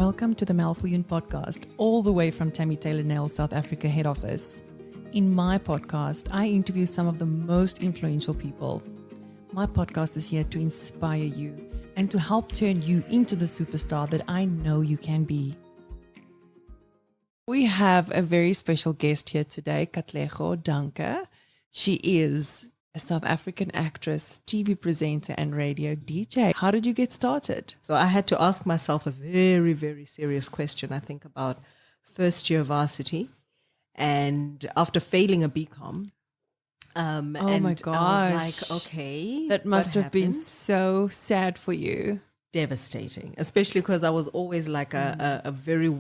Welcome to the Melany Viljoen podcast, all the way from Tammy Taylor Nails South Africa head office. In my podcast, I interview some of the most influential people. My podcast is here to inspire you and to help turn you into the superstar that I know you can be. We have a very special guest here today, Katlego, Danke. She is a South African actress, TV presenter, and radio DJ. How did you get started? So I had to ask myself a very, very serious question, I think, about first year varsity. And after failing a BCom, oh my gosh. I was like, okay. That must have been so sad for you. Devastating, especially because I was always like a very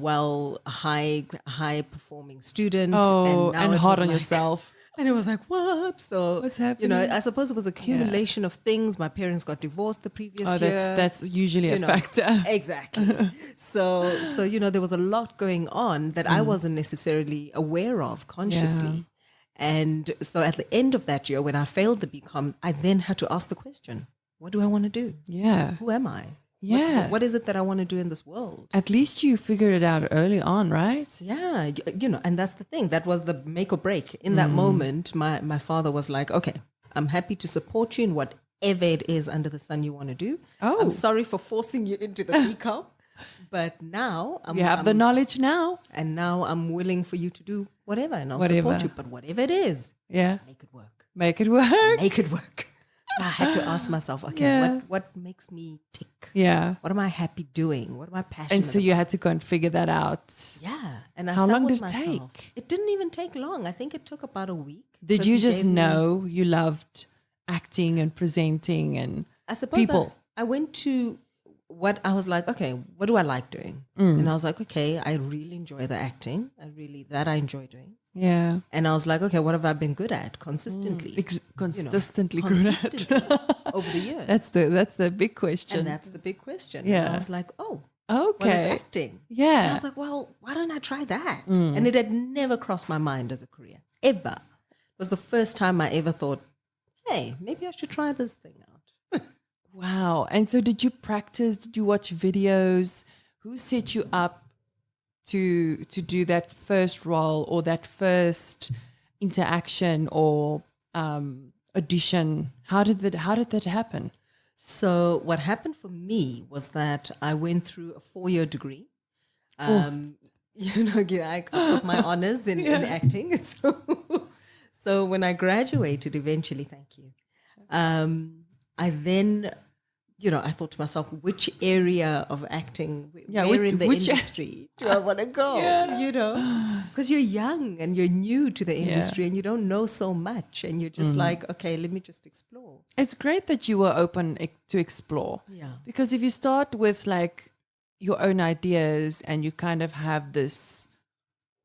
high performing student. And hard on yourself. And it was like, what? So, what's happening? I suppose it was accumulation of things. My parents got divorced the previous year. That's usually a factor. Exactly. So, there was a lot going on that I wasn't necessarily aware of consciously. Yeah. And so at the end of that year, when I failed the BCom, I then had to ask the question, what do I want to do? Yeah. Who am I? Yeah. What is it that I want to do in this world? At least you figured it out early on, right? Yeah. And that's the thing. That was the make or break. In that moment, my father was like, okay, I'm happy to support you in whatever it is under the sun you want to do. Oh. I'm sorry for forcing you into the BCom, but now you have the knowledge now. And now I'm willing for you to do whatever, and I'll support you. But whatever it is, make it work. Make it work. Make it work. So I had to ask myself, okay, what makes me tick? Yeah. What am I happy doing? What am I passionate And so about? you had to go and figure that out. Yeah. And how long did it take? It didn't even take long. I think it took about a week. Did you just know you loved acting and presenting and I suppose people? I went to what I was like, okay, what do I like doing? And I was like, okay, I really enjoy the acting. I enjoy doing. Yeah. And I was like, okay, what have I been good at consistently? Consistently good at over the years. That's the big question. And that's the big question. Yeah. And I was like, oh, okay. Well, it's acting. Yeah. And I was like, well, why don't I try that? And it had never crossed my mind as a career, ever. It was the first time I ever thought, hey, maybe I should try this thing out. Wow. And so did you practice? Did you watch videos? Who set you up to do that first role or that first interaction or audition? How did that happen? So what happened for me was that I went through a 4-year degree. I got my honors in acting. So when I graduated eventually, thank you, I then, I thought to myself, which area of acting, where in the industry do I want to go? Because you're young and you're new to the industry and you don't know so much and you're just like, okay, let me just explore. It's great that you were open to explore. Yeah. Because if you start with like your own ideas and you kind of have this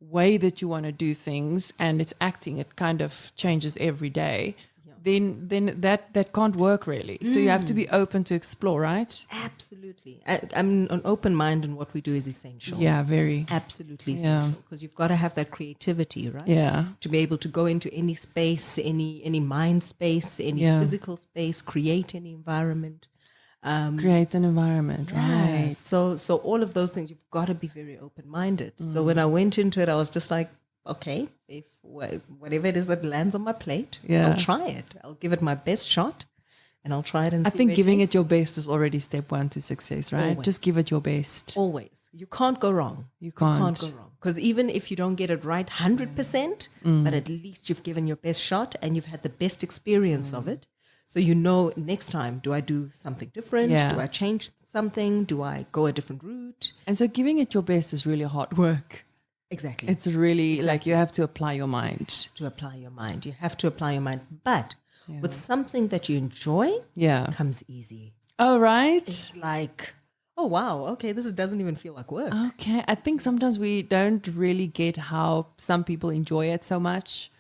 way that you want to do things and it's acting, it kind of changes every day. Then that can't work really. So you have to be open to explore, right? Absolutely. I'm an open mind and what we do is essential. Yeah, very. Absolutely essential because you've got to have that creativity, right? Yeah. To be able to go into any space, any mind space, any physical space, create any environment. Create an environment, right? So all of those things, you've got to be very open-minded. So when I went into it, I was just like, okay, if whatever it is that lands on my plate, I'll try it. I'll give it my best shot and I'll try it and see. I think giving it your best is already step one to success, right? Always. Just give it your best. Always. You can't go wrong. You can't go wrong. Because even if you don't get it right 100%, but at least you've given your best shot and you've had the best experience of it. So next time, do I do something different? Yeah. Do I change something? Do I go a different route? And so giving it your best is really hard work. Exactly. It's really like you have to apply your mind. You have to apply your mind. But with something that you enjoy, comes easy. Oh, right. It's like, oh, wow, okay, this doesn't even feel like work. Okay. I think sometimes we don't really get how some people enjoy it so much.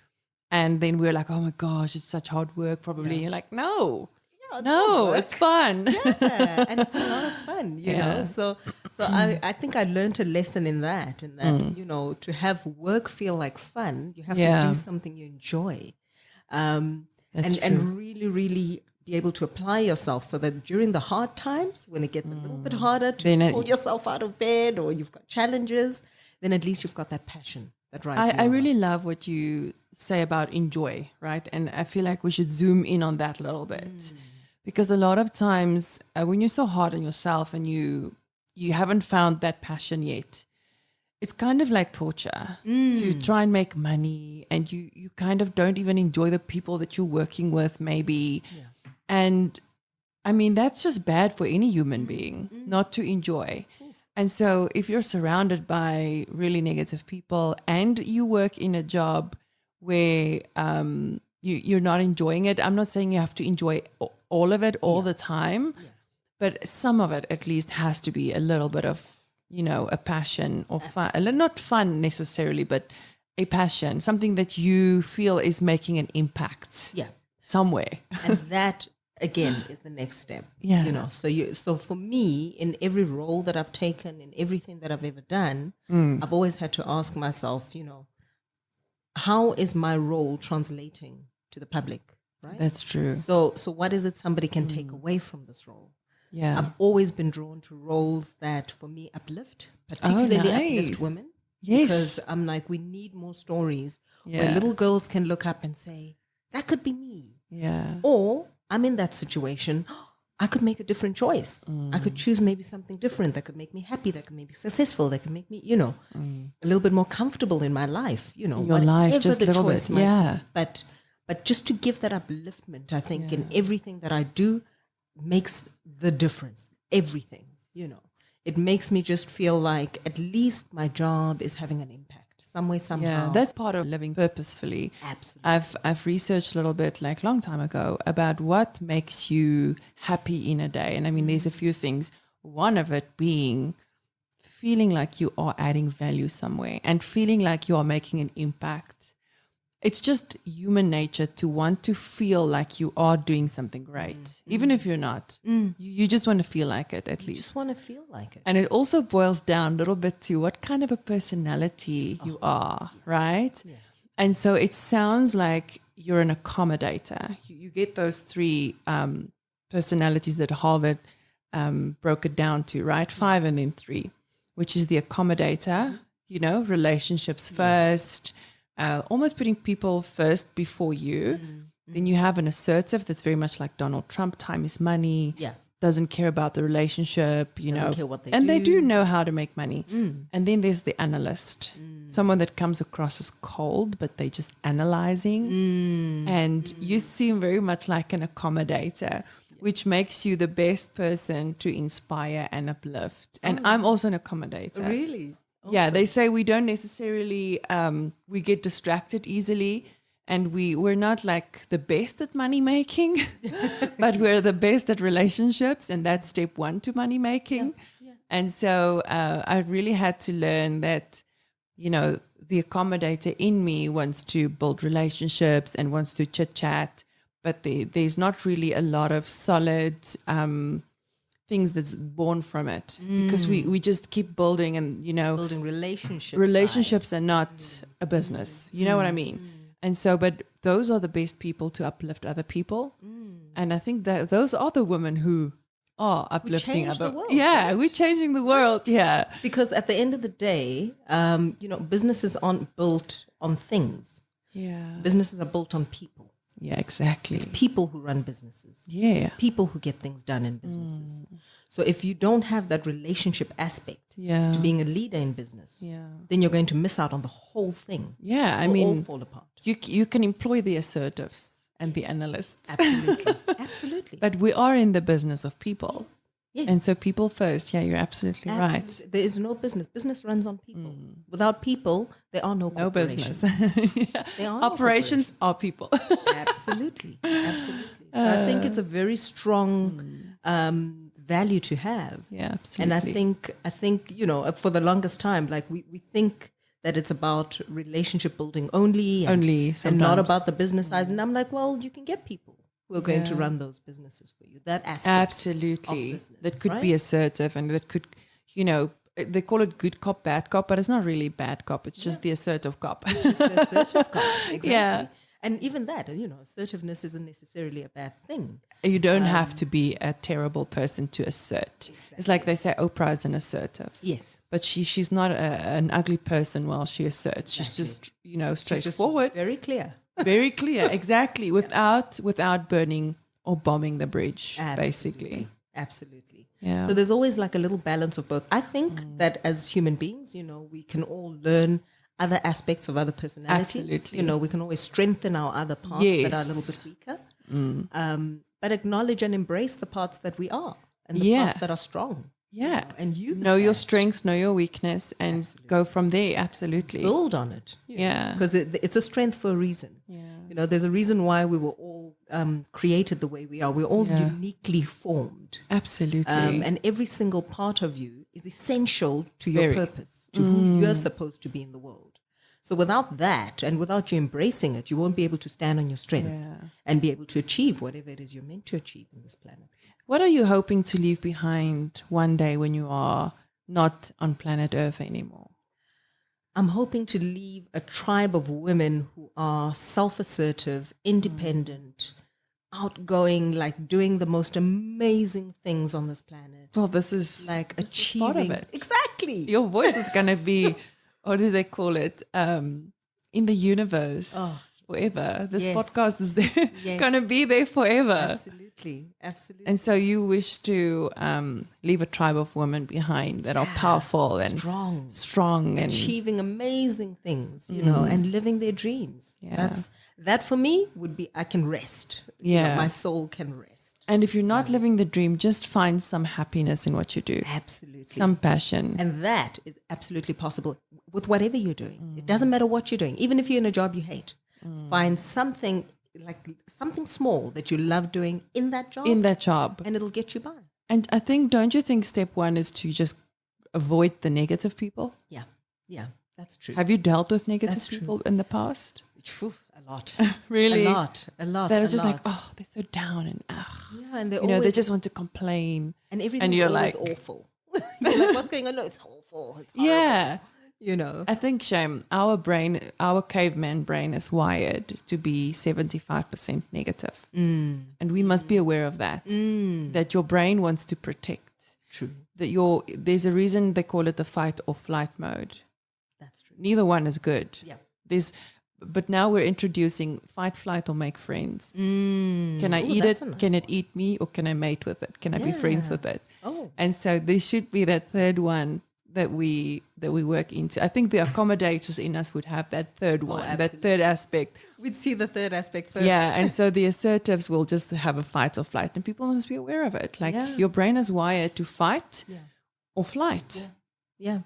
And then we're like, oh my gosh, it's such hard work probably. You're like, no. It's fun. Yeah, and it's a lot of fun, you know. So I think I learned a lesson in that, to have work feel like fun, you have to do something you enjoy. And really, really be able to apply yourself so that during the hard times, when it gets a little bit harder to pull yourself out of bed or you've got challenges, then at least you've got that passion that drives you. I really love what you say about enjoy, right? And I feel like we should zoom in on that a little bit. Because a lot of times when you're so hard on yourself and you haven't found that passion yet, it's kind of like torture to try and make money, and you kind of don't even enjoy the people that you're working with maybe. Yeah. And I mean, that's just bad for any human being not to enjoy. And so if you're surrounded by really negative people and you work in a job where you're not enjoying it, I'm not saying you have to enjoy all of it all the time, but some of it at least has to be a little bit of, a passion or fun, not fun necessarily, but a passion, something that you feel is making an impact somewhere. And that, again, is the next step. Yeah. So for me, in every role that I've taken, in everything that I've ever done, I've always had to ask myself, how is my role translating to the public? Right? That's true. So what is it somebody can take away from this role? Yeah. I've always been drawn to roles that, for me, uplift, particularly uplift women. Yes. Because I'm like, we need more stories where little girls can look up and say, that could be me. Yeah. Or I'm in that situation. I could make a different choice. I could choose maybe something different that could make me happy, that could make me successful, that could make me, a little bit more comfortable in my life. Your life, just a little bit. Yeah. But just to give that upliftment, I think in everything that I do makes the difference. Everything, It makes me just feel like at least my job is having an impact some way, somehow. Yeah, that's part of living purposefully. Absolutely. I've researched a little bit, like long time ago, about what makes you happy in a day. And I mean, there's a few things. One of it being feeling like you are adding value somewhere and feeling like you are making an impact. It's just human nature to want to feel like you are doing something great, even if you're not. You just want to feel like it, at least. You just want to feel like it. And it also boils down a little bit to what kind of a personality you are, right? Yeah. And so it sounds like you're an accommodator. You get those three personalities that Harvard broke it down to, right? 5 and then 3, which is the accommodator, relationships first. Almost putting people first before you. Then you have an assertive that's very much like Donald Trump. Time is money. Yeah. Doesn't care about the relationship, Doesn't care what they do. They do know how to make money. And then there's the analyst. Someone that comes across as cold, but they're just analyzing. And you seem very much like an accommodator, which makes you the best person to inspire and uplift. And I'm also an accommodator. Really? Awesome. Yeah, they say we don't necessarily, we get distracted easily, and we're not like the best at money making, but we're the best at relationships, and that's step 1 to money making. Yeah. And so I really had to learn that, the accommodator in me wants to build relationships and wants to chit chat, but there's not really a lot of solid things that's born from it, because we just keep building and, building relationships. Relationships are not a business. You know what I mean? And so, but those are the best people to uplift other people. And I think that those are the women who are uplifting other. The world, yeah, right? We're changing the world. Yeah. Because at the end of the day, businesses aren't built on things. Yeah. Businesses are built on people. Yeah, exactly. It's people who run businesses. Yeah. It's people who get things done in businesses. So if you don't have that relationship aspect to being a leader in business, then you're going to miss out on the whole thing. Yeah, It'll all fall apart. You can employ the assertives and the analysts. Absolutely. Absolutely. But we are in the business of people. Yes. And so people first. Yeah, you're absolutely right. There is no business. Business runs on people. Without people, there are no corporations. business. There are Operations are people. Absolutely. Absolutely. So I think it's a very strong value to have. Yeah, absolutely. And I think, for the longest time, like we think that it's about relationship building only and not about the business side. And I'm like, well, you can get people who are going to run those businesses for you. That aspect absolutely of business, that could right? be assertive, and that could, they call it good cop, bad cop, but it's not really bad cop. It's just the assertive cop. It's just the assertive cop. Exactly. Yeah. And even that, assertiveness isn't necessarily a bad thing. You don't have to be a terrible person to assert. Exactly. It's like they say Oprah is an assertive. Yes. But she's not an ugly person while she asserts. Exactly. She's just, straightforward. Very clear. Very clear, exactly. Without burning or bombing the bridge, Absolutely. Basically. Absolutely. Yeah. So there's always like a little balance of both. I think that as human beings, we can all learn other aspects of other personalities. Absolutely. We can always strengthen our other parts that are a little bit weaker. But acknowledge and embrace the parts that we are and the parts that are strong. Yeah. And use know your strengths, know your weakness, and go from there. Absolutely. Build on it. Because it's a strength for a reason. Yeah. There's a reason why we were all created the way we are. We're all uniquely formed. Absolutely. And every single part of you is essential to your purpose, to who you're supposed to be in the world. So without that, and without you embracing it, you won't be able to stand on your strength and be able to achieve whatever it is you're meant to achieve in this planet. What are you hoping to leave behind one day when you are not on planet Earth anymore? I'm hoping to leave a tribe of women who are self-assertive, independent, outgoing, like doing the most amazing things on this planet. Well, this is like achieving. Part of it. Exactly. Your voice is going to be, what do they call it? In the universe. Forever. This podcast is there, going to be there forever. Absolutely. And so you wish to leave a tribe of women behind that are powerful and strong and achieving amazing things, and living their dreams. Yeah. That for me would be, I can rest. Yeah. My soul can rest. And if you're not living the dream, just find some happiness in what you do. Absolutely. Some passion. And that is absolutely possible with whatever you're doing. It doesn't matter what you're doing. Even if you're in a job you hate. Find something small that you love doing in that job. And it'll get you by. And I think, don't you think step one is to just avoid the negative people? Yeah, that's true. Have you dealt with negative people in the past? A lot. Really? A lot. That are just like, they're so down and and they just want to complain. And everything's always awful. You're like, what's going on? No, it's awful. It's horrible. Yeah. I think, Shame, our caveman brain is wired to be 75% negative. And we must be aware of that, that your brain wants to protect. True. That there's a reason they call it the fight or flight mode. That's true. Neither one is good. Yeah. But now we're introducing fight, flight, or make friends. Can I eat it? Nice Can it eat me? Or can I mate with it? Can I be friends with it? Oh. And so there should be that third one that we work into. I think the accommodators in us would have that third one, that third aspect. We'd see the third aspect first. Yeah, and so the assertives will just have a fight or flight, and people must be aware of it. Like your brain is wired to fight or flight. Yeah.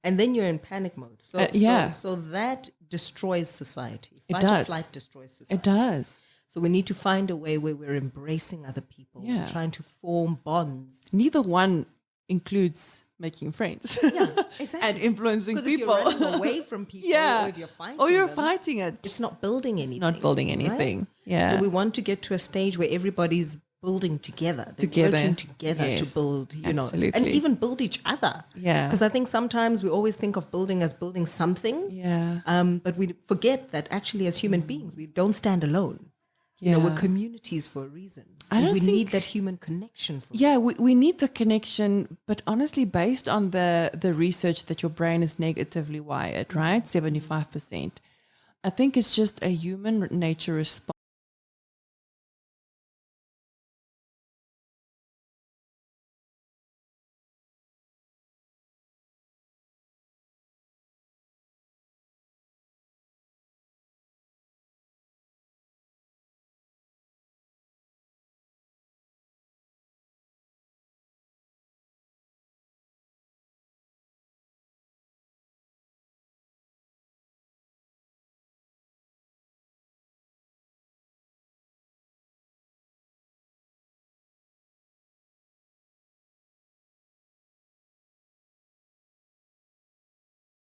And then you're in panic mode. So that destroys society. Fight or flight destroys society. It does. So we need to find a way where we're embracing other people, trying to form bonds. Neither one includes making friends. Yeah, exactly. And influencing people. If you're running away from people or if you're fighting it. It's not building anything. It's not building anything. Right? Yeah. So we want to get to a stage where everybody's building together. They're working together to build, absolutely. And even build each other. Yeah. Because I think sometimes we always think of building as building something. Yeah. But we forget that actually as human beings, we don't stand alone. We're communities for a reason. We need that human connection. We need the connection, but honestly, based on the research that your brain is negatively wired, right? 75%. I think it's just a human nature response